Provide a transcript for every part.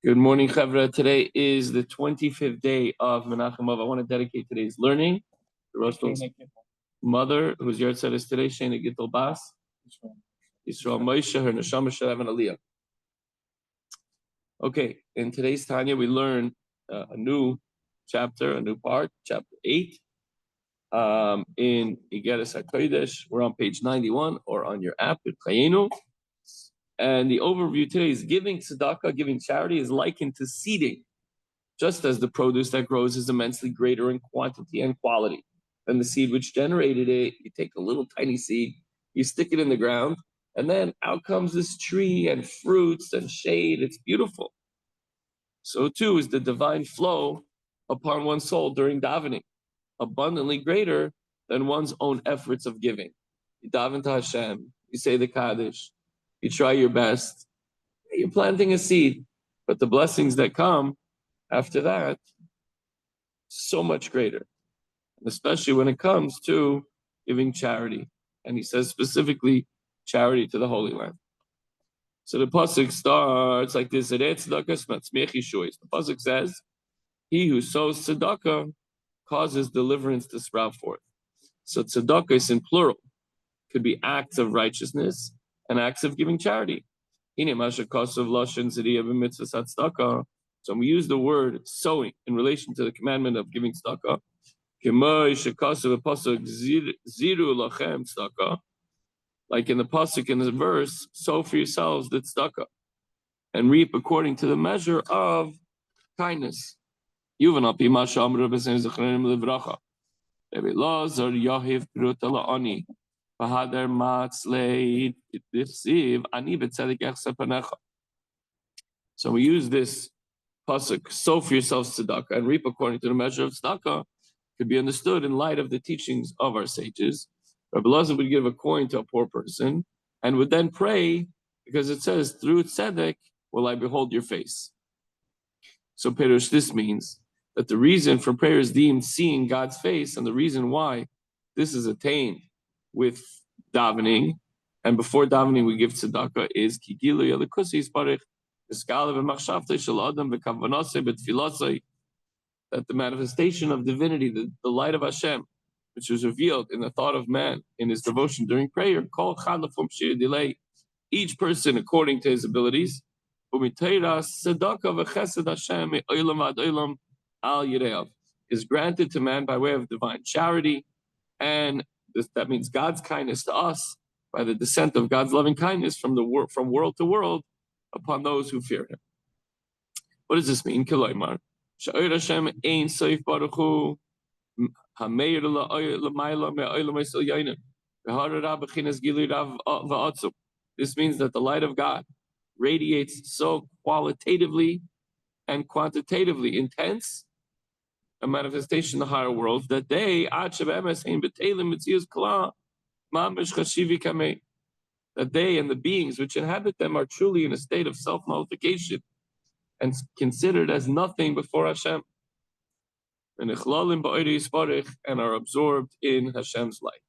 Good morning, Chavra. Today is the 25th day of Menachem Av. I want to dedicate today's learning to Russell's mother, whose yahrzeit is today, Shana Gittel Bas. Yisrael Moshe, her neshama shall have an aliyah. Okay, in today's Tanya, we learn a new chapter, a new part, chapter 8. In Igeres HaKodesh, we're on page 91, or on your app, at Chayenu. And the overview today is giving tzedakah, giving charity, is likened to seeding, just as the produce that grows is immensely greater in quantity and quality than the seed which generated it. You take a little tiny seed, you stick it in the ground, and then out comes this tree and fruits and shade. It's beautiful. So too is the divine flow upon one's soul during davening, abundantly greater than one's own efforts of giving. You daven to Hashem, you say the Kaddish, you try your best, you're planting a seed, but the blessings that come after that, so much greater, and especially when it comes to giving charity. And he says specifically, charity to the Holy Land. So the pasuk starts like this: The pasuk says, "He who sows tzedakah causes deliverance to sprout forth." So tzedakah is in plural, could be acts of righteousness and acts of giving charity. So when we use the word sowing in relation to the commandment of giving tzedakah, like in the pasuk in the verse, sow for yourselves the tzedakah and reap according to the measure of kindness. So we use this pasuk, sow for yourselves tzedakah and reap according to the measure of tzedakah, could be understood in light of the teachings of our sages. Rabbi Elazar would give a coin to a poor person and would then pray, because it says, through tzedek will I behold your face. So Perush, this means that the reason for prayer is deemed seeing God's face, and the reason why this is attained with davening, and before davening we give tzedakah, is that the manifestation of divinity, the light of Hashem, which was revealed in the thought of man in his devotion during prayer, each person according to his abilities, is granted to man by way of divine charity, and that means God's kindness to us by the descent of God's loving kindness from world to world upon those who fear Him. What does this mean? Kiloimar, Sha'ir Hashem ein soif baruch hu, hameir la'mayla me'olam ha'isel yainim, v'harara b'chinas gilui rav va'atzum. This means that the light of God radiates so qualitatively and quantitatively intense a manifestation in the higher worlds that they and the beings which inhabit them are truly in a state of self-nullification and considered as nothing before Hashem, and are absorbed in Hashem's light.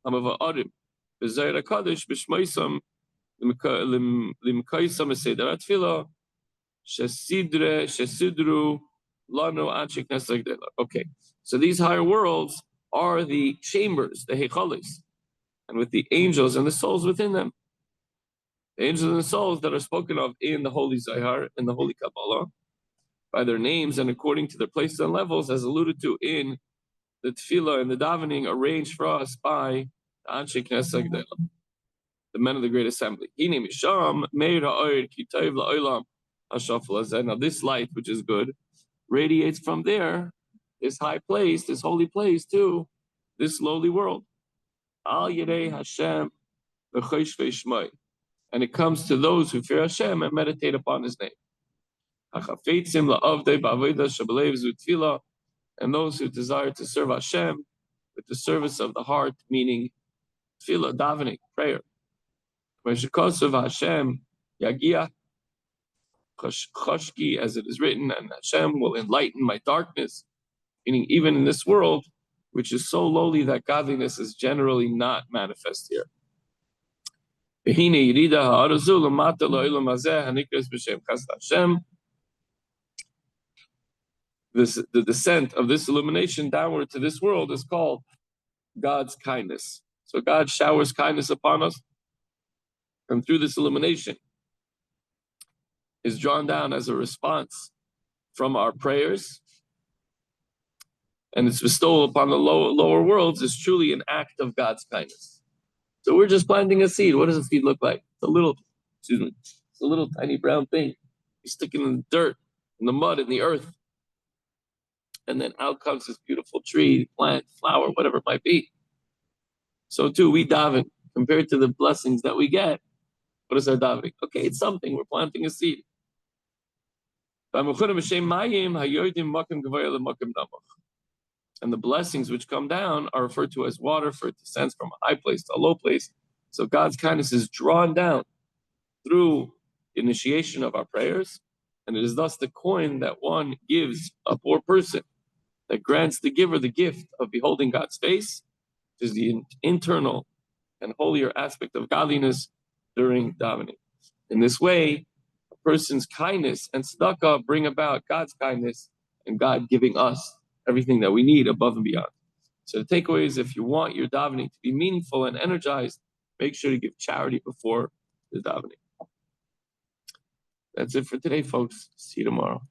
Hamava'adim, B'Zayir HaKadosh, B'Shmoisam, Limkaisam Eseder HaTfilah, Shesidru, Lano Anshik Nesagdela. Okay, so these higher worlds are the chambers, the Heichalis, and with the angels and the souls within them. The angels and the souls that are spoken of in the Holy Zohar, in the Holy Kabbalah, by their names and according to their places and levels, as alluded to in the tefillah and the davening arranged for us by the Anshe Knesset Gdela, the men of the Great Assembly. Now this light, which is good, radiates from there, this high place, this holy place, to this lowly world. Al Yirei Hashem v'choshvei shmoi, and it comes to those who fear Hashem and meditate upon His name. Hachafetzim la'avdei ba'avodah shabalev zu tefillah, and those who desire to serve Hashem with the service of the heart, meaning tefillah, davening, prayer. Hashem yagia chashki, as it is written, and Hashem will enlighten my darkness, meaning even in this world, which is so lowly that godliness is generally not manifest here. The descent of this illumination downward to this world is called God's kindness. So God showers kindness upon us, and through this illumination is drawn down as a response from our prayers, and its bestowal upon the lower worlds is truly an act of God's kindness. So we're just planting a seed. What does a seed look like? It's a little tiny brown thing. You stick it in the dirt, in the mud, in the earth, and then out comes this beautiful tree, plant, flower, whatever it might be. So too, we daven. Compared to the blessings that we get, what is our davening? Okay, it's something. We're planting a seed. And the blessings which come down are referred to as water, for it descends from a high place to a low place. So God's kindness is drawn down through initiation of our prayers, and it is thus the coin that one gives a poor person that grants the giver the gift of beholding God's face, which is the internal and holier aspect of godliness during davening. In this way, a person's kindness and tzedakah bring about God's kindness and God giving us everything that we need above and beyond. So the takeaway is, if you want your davening to be meaningful and energized, make sure to give charity before the davening. That's it for today, folks. See you tomorrow.